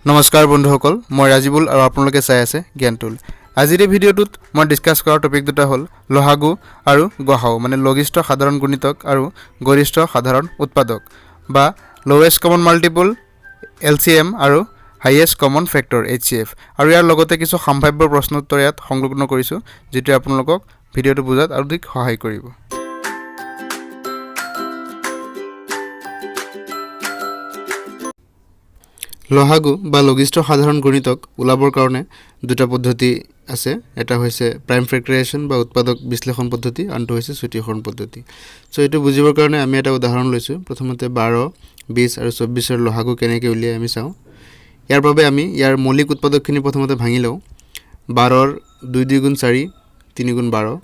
নমস্কাৰ বন্ধুসকল, মই ৰাজীবুল আৰু আপোনালোকে চাই আছে জ্ঞান টুল। আজিৰ এই ভিডিঅ'টোত মই ডিছকাছ কৰা টপিক দুটা হ'ল লহাগু আৰু গসাউ, মানে লঘিষ্ঠ সাধাৰণ গুণিতক আৰু গৰিষ্ঠ সাধাৰণ উৎপাদক, বা লৱেষ্ট কমন মাল্টিপল LCM আৰু হাইয়েষ্ট কমন ফেক্টৰ HCF, আৰু ইয়াৰ লগতে কিছু সম্ভাৱ্য প্ৰশ্নোত্তৰ ইয়াত সংলগ্ন কৰিছোঁ, যিটোৱে আপোনালোকক ভিডিঅ'টো বুজাত আৰু অধিক সহায় কৰিব। লহাগু বা লঘিষ্ঠ সাধাৰণ গুণিতক ওলাবৰ কাৰণে দুটা পদ্ধতি আছে। এটা হৈছে প্ৰাইম ফেক্টৰাইজেশ্যন বা উৎপাদক বিশ্লেষণ পদ্ধতি, আনটো হৈছে চুটিকৰণ পদ্ধতি। চ' এইটো বুজিবৰ কাৰণে আমি এটা উদাহৰণ লৈছোঁ। প্ৰথমতে 12, 20 আৰু 24ৰ লহাগু কেনেকৈ উলিয়াই আমি চাওঁ। ইয়াৰ বাবে আমি ইয়াৰ মৌলিক উৎপাদকখিনি প্ৰথমতে ভাঙি লওঁ। 12ৰ 2 2 গুণ 4 3 গুণ 12,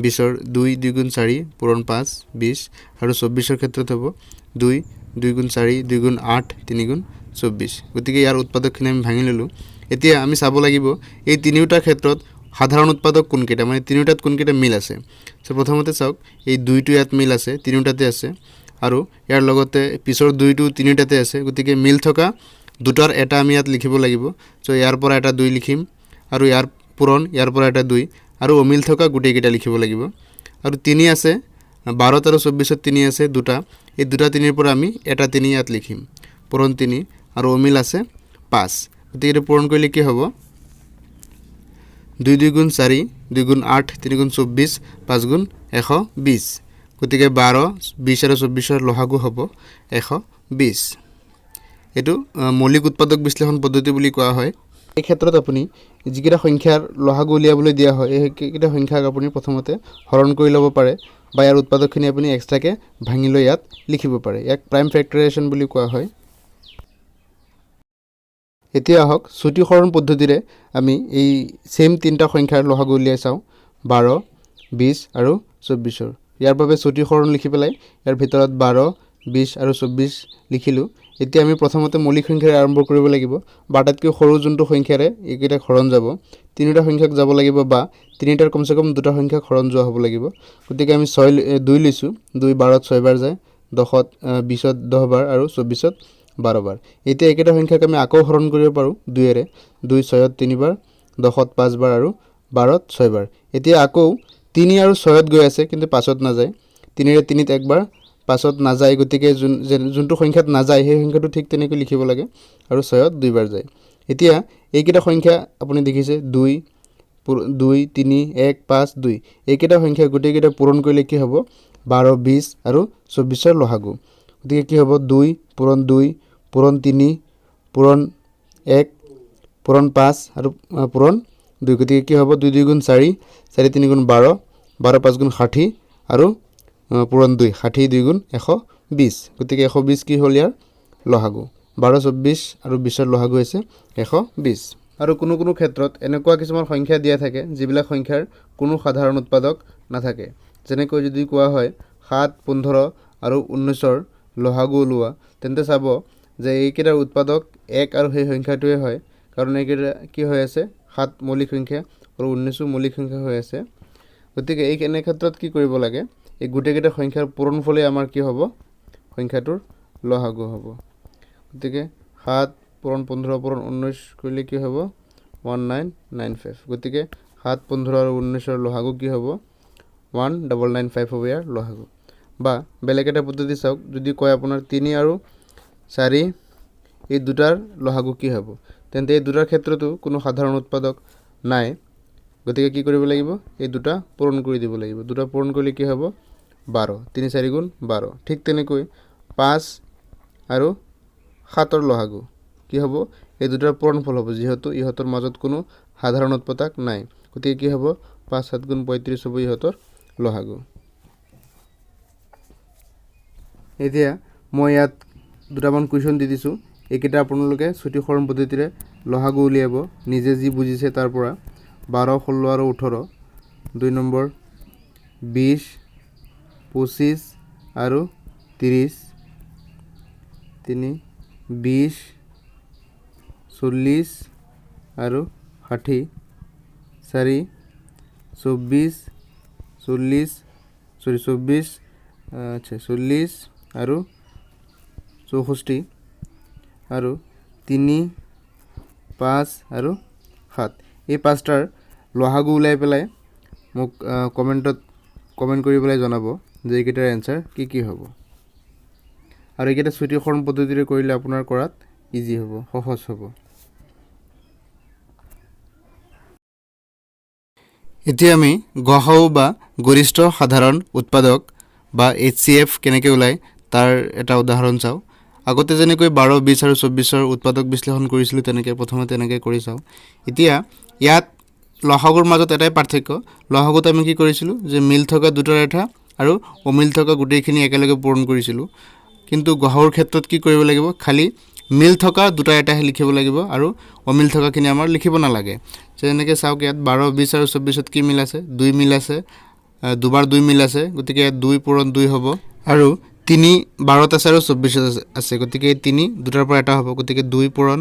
20ৰ 2 2 গুণ 4 পূৰণ 5 20, আৰু 24ৰ ক্ষেত্ৰত হ'ব 2 2 গুণ 4 2 গুণ 8 3 গুণ 24। গতিকে ইয়াৰ উৎপাদকখিনি আমি ভাঙি ল'লোঁ। এতিয়া আমি চাব লাগিব এই তিনিওটাৰ ক্ষেত্ৰত সাধাৰণ উৎপাদক কোনকেইটা, মানে তিনিওটাত কোনকেইটা মিল আছে। চ' প্ৰথমতে চাওক, এই 2টো ইয়াত মিল আছে, তিনিওটাতে আছে, আৰু ইয়াৰ লগতে পিছৰ 2টো তিনিওটাতে আছে। গতিকে মিল থকা দুটাৰ এটা আমি ইয়াত লিখিব লাগিব। চ' ইয়াৰ পৰা এটা 2 লিখিম, আৰু ইয়াৰ পূৰণ ইয়াৰ পৰা এটা 2, আৰু অমিল থকা গোটেইকেইটা লিখিব লাগিব। আৰু 3 আছে, 12 আৰু 24ত 3 আছে দুটা, এই দুটা 3ৰ পৰা আমি এটা 3 ইয়াত লিখিম, পূৰণ 3, আৰু অমিল আছে 5। গতিকে এইটো পূৰণ কৰিলে কি হ'ব? 2 2 গুণ 4 2 গুণ 8 3 গুণ 24 5 গুণ 120। গতিকে 12, 20 আৰু 24ৰ লহাগু হ'ব 120। এইটো মৌলিক উৎপাদক বিশ্লেষণ পদ্ধতি বুলি কোৱা হয়। এই ক্ষেত্ৰত আপুনি যিকেইটা সংখ্যাৰ লহাগু উলিয়াবলৈ দিয়া হয়, সেইকেইটা সংখ্যাক আপুনি প্ৰথমতে হৰণ কৰি ল'ব পাৰে, বা ইয়াৰ উৎপাদকখিনি আপুনি এক্সট্ৰাকৈ ভাঙি লৈ ইয়াত লিখিব পাৰে। ইয়াক প্ৰাইম ফেক্টৰাইজেশ্যন বুলি কোৱা হয়। এতিয়া আহক চুটিকৰণ পদ্ধতিৰে আমি এই ছেইম তিনিটা সংখ্যাৰ লহাগু উলিয়াই চাওঁ, 12, 20 আৰু 24ৰ। ইয়াৰ বাবে চুটিকৰণ লিখি পেলাই ইয়াৰ ভিতৰত 12, 20 আৰু 24 লিখিলোঁ। এতিয়া আমি প্ৰথমতে মৌলিক সংখ্যাৰে আৰম্ভ কৰিব লাগিব, বা আটাইতকৈ সৰু যোনটো সংখ্যাৰে এইকেইটাক হৰণ যাব, তিনিটা সংখ্যাক যাব লাগিব, বা তিনিটাৰ কমচে কম দুটা সংখ্যাক হৰণ যোৱা হ'ব লাগিব। গতিকে আমি 2 লৈছোঁ। 2 12ত 6 বাৰ যায়, 10ত 20ত 10 বাৰ, আৰু 24ত 12 বাৰ। এতিয়া একেটা সংখ্যাক আমি আকৌ হৰণ কৰিব পাৰোঁ 2ৰে। 2 6ত 3 বাৰ, 10ত 5 বাৰ, আৰু 12ত 6 বাৰ। এতিয়া আকৌ 3 আৰু 6ত গৈ আছে, কিন্তু 5ত নাযায়। 3ৰে 3ত একবাৰ, 5ত নাযায়। গতিকে যোনটো সংখ্যাত নাযায় সেই সংখ্যাটো ঠিক তেনেকৈ লিখিব লাগে, আৰু 6ত 2 বাৰ যায়। এতিয়া এইকেইটা সংখ্যা আপুনি দেখিছে, 2 2 3 1 5 2, এইকেইটা সংখ্যা গোটেইকেইটা পূৰণ কৰিলে কি হ'ব? 12, 20 আৰু 24ৰ লহাগু। গতিকে কি হ'ব? 2 পূৰণ 2 পূৰণ 3 পূৰণ 1 পূৰণ 5 আৰু পূৰণ 2। গতিকে কি হ'ব? 2 2 গুণ 4 4 3 গুণ 12 12 5 গুণ 60, আৰু পূৰণ 2 60 2 গুণ 120। গতিকে 120 কি হ'ল ইয়াৰ লহাগু? 12, 24 আৰু 20ৰ লহাগু হৈছে 120। আৰু কোনো কোনো ক্ষেত্ৰত এনেকুৱা কিছুমান সংখ্যা দিয়া থাকে যিবিলাক সংখ্যাৰ কোনো সাধাৰণ উৎপাদক নাথাকে। যেনেকৈ যদি কোৱা হয় 7, 15 আৰু 19ৰ লহাগু ওলোৱা, তেন্তে চাব যে এইকেইটাৰ উৎপাদক 1 আৰু সেই সংখ্যাটোৱে হয়, কাৰণ এইকেইটা কি হৈ আছে? 7 মৌলিক সংখ্যা আৰু 19ও মৌলিক সংখ্যা হৈ আছে। গতিকে এনে ক্ষেত্ৰত কি কৰিব লাগে? এই গোটেইকেইটা সংখ্যাৰ পূৰণফলেই আমাৰ কি হ'ব? সংখ্যাটোৰ লহাগু হ'ব। গতিকে 7 পূৰণ 15 পূৰণ 19 কৰিলে কি হ'ব? 1995। গতিকে 7, 15 আৰু 19ৰ লহাগু কি হ'ব? 1995 হ'ব ইয়াৰ লহাগু। বা বেলেগ এটা পদ্ধতি চাওক, যদি কয় আপোনাৰ 3 আৰু 4 এই দুটাৰ লহাগু কি হ'ব, তেন্তে এই দুটাৰ ক্ষেত্ৰতো কোনো সাধাৰণ উৎপাদক নাই। গতিকে কি কৰিব লাগিব? এই দুটা পূৰণ কৰি দিব লাগিব। দুটা পূৰণ কৰিলে কি হ'ব? 12, 3 4 গুণ 12। ঠিক তেনেকৈ 5 আৰু 7ৰ লহাগু কি হ'ব? এই দুটাৰ পূৰণফল হ'ব, যিহেতু ইহঁতৰ মাজত কোনো সাধাৰণ উৎপাদক নাই। গতিকে কি হ'ব? 5 7 গুণ 35 হ'ব ইহঁতৰ লহাগু। এতিয়া মই ইয়াত দুটামান কুৱেশ্যন দি দিছোঁ, এইকেইটা আপোনালোকে চুটিকৰণ পদ্ধতিৰে লহাগু উলিয়াব, নিজে যি বুজিছে তাৰ পৰা। 12, 16 আৰু 18। 2 নম্বৰ 20, 25 আৰু 30। 3 20, 40 আৰু 60। 4 24 আৰু 64। আৰু 3 5 আৰু 7 এই পাঁচটাৰ লহাগু উলাই পেলাই মোক কমেন্ট কৰি পেলাই জনাব যে এইকেইটাৰ এনসাৰ কি হ'ব আৰু এইকেইটা চুটিকৰণ পদ্ধতিৰে কৰিলে আপোনাৰ কৰাত ইজি হ'ব সহজ হ'ব এতিয়া আমি গহাও বা গৰিষ্ঠ সাধাৰণ উৎপাদক বা HCF কেনেকৈ ওলাই তাৰ এটা উদাহৰণ চাও আগতে যেনেকৈ 12 20 আৰু 24 ৰ উৎপাদক বিশ্লেষণ কৰিছিলো প্ৰথমতে তেনেকৈ কৰি চাও এতিয়া ইয়াত লহাগুৰ মাজত এটাই পাৰ্থক্য লহাগুত আমি কি কৰিছিলো যে মিল থকা দুটাৰ এটা আৰু অমিল থকা গোটেইখিনি একেলগে পূৰণ কৰিছিলো কিন্তু গহাউৰ ক্ষেত্ৰত কি কৰিব লাগিব খালি মিল থকা দুটা এটাহে লিখিব লাগিব আৰু অমিল থকাখিনি আমাৰ লিখিব নালাগে যেনেকৈ চাওক ইয়াত 12 20 আৰু 24 ত কি মিল আছে 2 মিল আছে দুবাৰ 2 মিল আছে গতিকে 2 পূৰণ 2 হ'ব আৰু 3 12 আছে আৰু 24 আছে গতিকে 3 দুটাৰ পৰা এটা হ'ব গতিকে 2 পূৰণ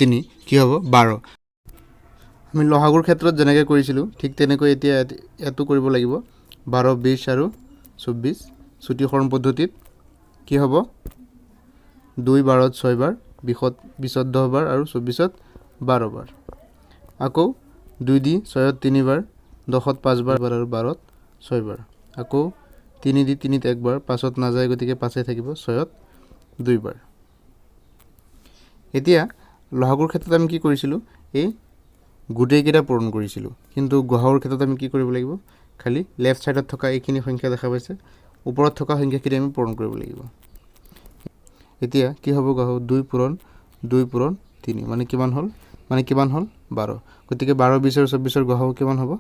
3 কি হ'ব 12 আমি লহাগুৰ ক্ষেত্ৰত যেনেকৈ কৰিছিলো ঠিক তেনেকৈ এতিয়া এটো কৰিব লাগিব 12 20 আৰু 24 চুটিকৰণ পদ্ধতিত কি হ'ব 2 12 6 বাৰ 20 10 বাৰ আৰু 24 12 বাৰ আকৌ 2 দি 6 3 বাৰ 10 5 বাৰ আৰু 12 6 বাৰ আকৌ 3 দি 3 1 বাৰ 5 নাযায় গতিকে 5 থাকিব 6 2 বাৰ এতিয়া লহাগুৰ ক্ষেত্ৰত আমি কি কৰিছিলো এই গুটেই কেইটা পূৰণ কৰিছিলো কিন্তু গহাউৰ ক্ষেত্ৰত আমি কি কৰিব লাগিব খালি লেফট সাইডত থকা এইখিনি সংখ্যা দেখা পাইছে ওপৰত থকা সংখ্যাখিনি আমি পূৰণ কৰিব লাগিব এতিয়া কি হ'ব গহাউ 2 পূৰণ 3 মানে কিমান হ'ল 12 গতিকে 12 20 আৰু 24 ৰ গহাউ কিমান হ'ব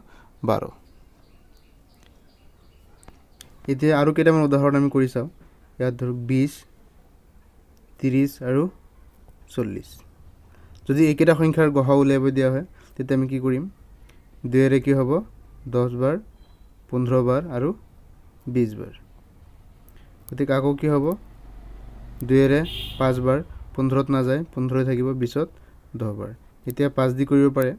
12 এতিয়া আৰু কেইটামান উদাহৰণ আমি কৰি চাও ইয়াত ধৰক 20 30 আৰু 40 যদি এইকেইটা সংখ্যাৰ গহাউ উলিয়াব দিয়া হয় তেতিয়া আমি কি কৰিম 2 এৰে কি হ'ব 10 বাৰ 15 বাৰ আৰু 20 বাৰ গতিকে আকৌ কি হ'ব 2 এৰে 5 বাৰ 15 ত নাযায় 15 থাকিব 20 ত 10 বাৰ এতিয়া 5 দি কৰিব পাৰে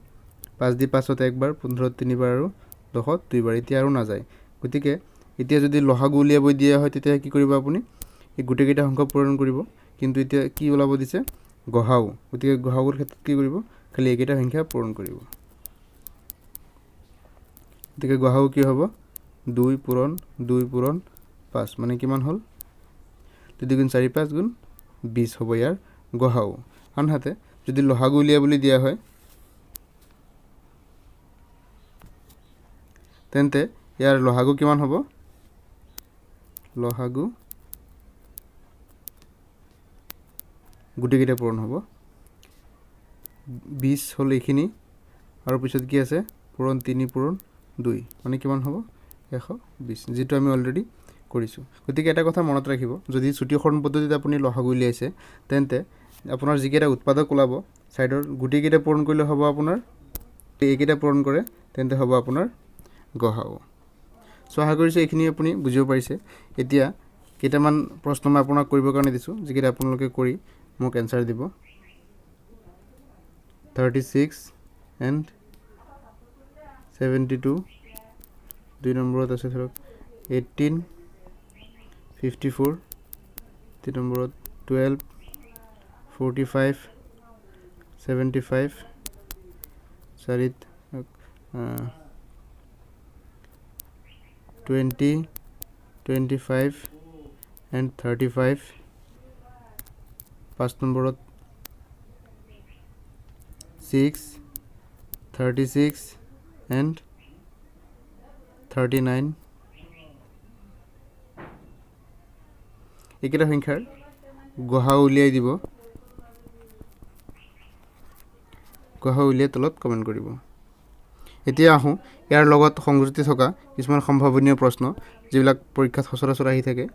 5 দি 5 ত 1 বাৰ 15 ত 3 বাৰ আৰু 10 ত 2 বাৰ এতিয়া আৰু নাযায় গতিকে এতিয়া যদি লহাগু উলিয়াব দিয়া হয় তেতিয়া কি কৰিব আপুনি এই গুটেই কেইটা সংখ্যা পূৰণ কৰিব কিন্তু এতিয়া কি ওলাব দিছে গহাউ গতিকে গহাউৰ ক্ষেত্ৰত কি কৰিব খালি এইকেইটা সংখ্যা পূৰণ কৰিব গতিকে গহাউ কি হ'ব 2 পূৰণ 5 মানে কিমান হ'ল 2 গুণ 4 5 গুণ 20 হ'ব ইয়াৰ গহাউ আনহাতে যদি লহাগু উলিয়াবলৈ দিয়া হয় তেন্তে ইয়াৰ লহাগু কিমান হ'ব লহাগু গুটেই কেইটা পূৰণ হ'ব 20 হ'ল এইখিনি আৰু পিছত কি আছে পূৰণ 3 পূৰণ 2 মানে কিমান হ'ব 120 যেটো আমি অলৰেডি কৰিছো গতিকে এটা কথা মনত ৰাখিব যদি চুটিকৰণ পদ্ধতিত আপুনি লহাগু উলিয়াইছে তেন্তে আপোনাৰ যিকেইটা উৎপাদক ওলাব সাইডৰ গুটেই কেইটা পূৰণ কৰিলে হ'ব আপোনাৰ এইকেইটা পূৰণ কৰে তেন্তে হ'ব আপোনাৰ গহাউ সো আশা কৰিছো এইখিনি আপুনি বুজিব পাৰিছে এতিয়া কেইটামান প্ৰশ্ন মই আপোনাক কৰিবৰ কাৰণে দিছো যিকেইটা আপোনালোকে কৰি মোক এনসাৰ দিব 36 and 72 দুই নম্বৰত আছে ধৰক 18 54 তিন নম্বৰত 12 45 75 চাৰিত 20 25 and 35 5 নম্বৰত 6 36 and 39 এইকেইটা সংখ্যাৰ গহাউ উলিয়াই দিব গহাউ উলিয়াই তলত কমেন্ট কৰিব এতিয়া আহো ইয়াৰ লগত সংযুক্তি থকা কিছুমান সম্ভাৱনীয় প্ৰশ্ন যিবিলাক পৰীক্ষাত সচৰাচৰ আহি থাকে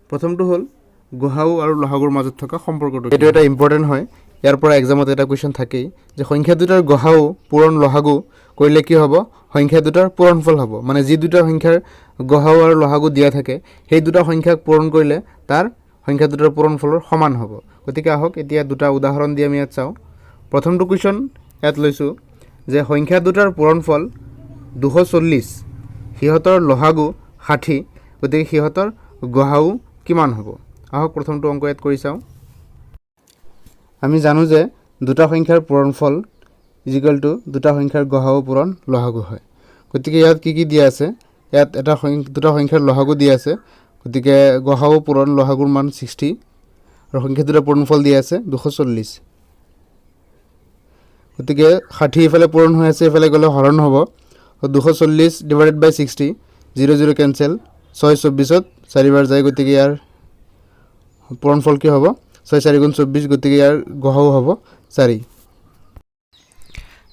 প্ৰথমটো হ'ল গহাউ আৰু লহাগুৰ মাজত থকা সম্পৰ্কটো এটো এটা ইম্পৰ্টেন্ট হয় ইয়াৰ পৰা এক্সামত এটা কোৱেশ্চন থাকেই যে সংখ্যা দুটাৰ গহাউ পূৰণ লহাগু কৰিলে কি হ'ব সংখ্যা দুটাৰ পূৰণফল হ'ব মানে যি দুটা সংখ্যাৰ গহাউ আৰু লহাগু দিয়া থাকে সেই দুটা সংখ্যাক পূৰণ কৰিলে তাৰ সংখ্যা দুটাৰ পূৰণফলৰ সমান হ'ব গতিকে আহক এতিয়া দুটা উদাহৰণ দি আমি ইয়াত চাও প্ৰথমটো কোৱেশ্চন ইয়াত লৈছো যে সংখ্যা দুটাৰ পূৰণফল 240 হিহতৰ লহাগু 60 গতিকে হিহতৰ গহাউ কিমান হ'ব আহক প্ৰথমটো অংক ইয়াত কৰি চাও আমি জানো যে দুটা সংখ্যাৰ পূৰণফল ইজিক্যাল টু দুটা সংখ্যাৰ গসাগু পূৰণ লসাগু হয় গতিকে ইয়াত কি দিয়া আছে ইয়াত দুটা সংখ্যাৰ লসাগু দিয়া আছে গতিকে গসাগু পূৰণ লসাগুৰ মান 60 আৰু সংখ্যা দুটা পূৰণফল দিয়া আছে 240 গতিকে 60 ইফালে পূৰণ হৈ আছে ইফালে গ'লে হৰণ হ'ব 240 ডিভাইডেড বাই 60 0 0 কেনসেল 6 24ত 4 বাৰ যায় গতিকে ইয়াৰ পূৰণফল কি হ'ব 6 4 গুণ 24 গতিকে ইয়াৰ গসাগু হ'ব 4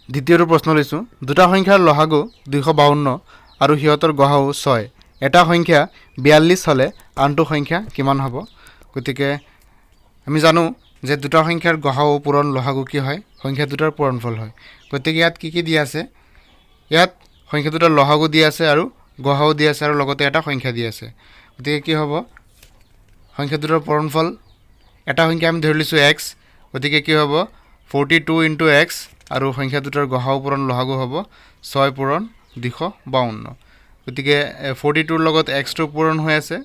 দ্বিতীয়টো প্ৰশ্ন লৈছো দুটা সংখ্যাৰ লসাগু 252 আৰু হিয়তৰ গসাগু 6 এটা সংখ্যা 42 হলে আনটো সংখ্যা কিমান হ'ব গতিকে আমি জানো যে দুটা সংখ্যাৰ গসাগু পূৰণ লসাগু কি হয় সংখ্যা দুটাৰ পূৰণফল হয় গতিকে ইয়াত কি দিয়া আছে ইয়াত সংখ্যা দুটাৰ লসাগু দিয়া আছে আৰু গসাগু দিয়া আছে আৰু লগতে এটা সংখ্যা দিয়া আছে গতিকে কি হ'ব সংখ্যা দুটাৰ পূৰণফল এটা সংখ্যা আমি ধৰি লৈছো x গতিকে কি হ'ব 42 * x আৰু সংখ্যা দুটাৰ গসাগু পূৰণ লসাগু হ'ব 6 পূৰণ 252 গতিকে 42 ৰ লগত x টো পূৰণ হৈ আছে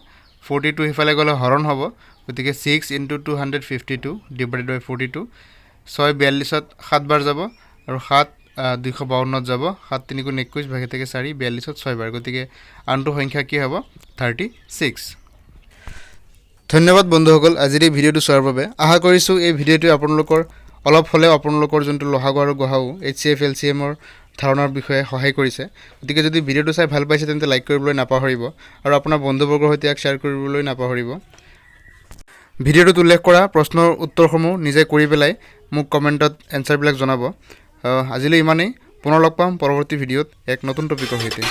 42 হিফালে গ'লে হৰণ হ'ব গতিকে 6 * 252 ডিভাইডেড বাই 42 6 42ত 7 বাৰ যাব আৰু 7 252ত যাব 7 3 গুণ 21 ভাগে থেকে 4 42ত 6 বাৰ গতিকে আনটো সংখ্যা কি হ'ব 36 ধন্যবাদ বন্ধুসকল আজিৰ এই ভিডিঅ'টো চোৱাৰ বাবে আশা কৰিছো এই ভিডিঅ'টো আপোনালোকৰ অলপ হলে আপোনালোকৰ যোনটো লসাগু আৰু গসাগু HCF LCM ৰ ধাৰণাৰ বিষয়ে সহায় কৰিছে গতিকে যদি ভিডিঅ'টো চাই ভাল পাইছে তেন্তে লাইক কৰিবলৈ নাপাহৰিব আৰু আপোনাৰ বন্ধুবৰ্গৰ সৈতে শ্বেয়াৰ কৰিবলৈ নাপাহৰিব ভিডিঅ'টোত উল্লেখ কৰা প্ৰশ্নৰ উত্তৰসমূহ নিজে কৰি পেলাই মোক কমেণ্টত এনসাৰবিলাক জনাব আজিলৈ ইমানেই পুনৰ লগ পাম পৰৱৰ্তী ভিডিঅ'ত এক নতুন টপিকৰ সৈতে